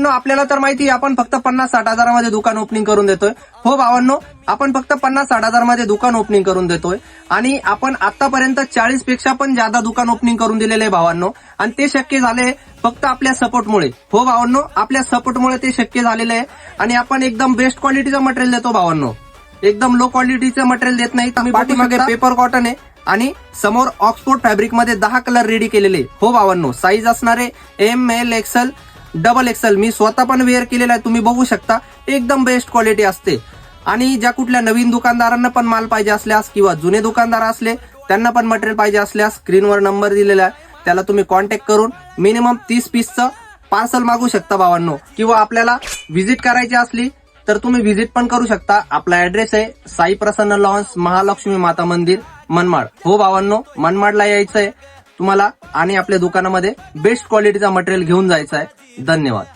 भावांनो, आपल्याला तर माहिती आहे आपण फक्त 50-60 हजारामध्ये दुकान ओपनिंग करून देतोय. हो भावांनो, आपण फक्त 50-60 हजारमध्ये दुकान ओपनिंग करून देतोय आणि आपण आतापर्यंत 40 पेक्षा पण जादा दुकान ओपनिंग करून दिलेले आहे भावांनो. आणि ते शक्य झाले फक्त आपल्या सपोर्टमुळे. हो भावांनो, आपल्या सपोर्टमुळे ते शक्य झालेलं आहे. आणि आपण एकदम बेस्ट क्वालिटीचं मटेरियल देतो भावांनो, एकदम लो क्वालिटीचं मटेरियल देत नाही. तुम्ही पाठीमागे पेपर कॉटन आहे आणि समोर ऑक्सफोर्ड फॅब्रिक मध्ये 10 कलर रेडी केलेले. हो भावांनो, साईज असणारे M, L, XL, double XL. मी स्वतः पण वेअर केलेला आहे, तुम्ही बघू शकता. एकदम बेस्ट क्वालिटी असते. आणि ज्या कुठल्या नवीन दुकानदारांना पण माल पाहिजे असल्यास किंवा जुने दुकानदार असले त्यांना पण मटेरियल पाहिजे असल्यास स्क्रीनवर नंबर दिलेला आहे, त्याला तुम्ही कॉन्टॅक्ट करून मिनिमम 30 पीसचं पार्सल मागू शकता भावांनो. किंवा आपल्याला व्हिजिट करायची असली तर तुम्ही व्हिजिट पण करू शकता. आपला ऍड्रेस आहे साई प्रसन्न लॉन्स, महालक्ष्मी माता मंदिर, मनमाड. हो भावांनो, मनमाडला यायचं आहे तुम्हाला आणि आपल्या दुकानामध्ये बेस्ट क्वालिटीचा मटेरियल घेऊन जायचं आहे. धन्यवाद.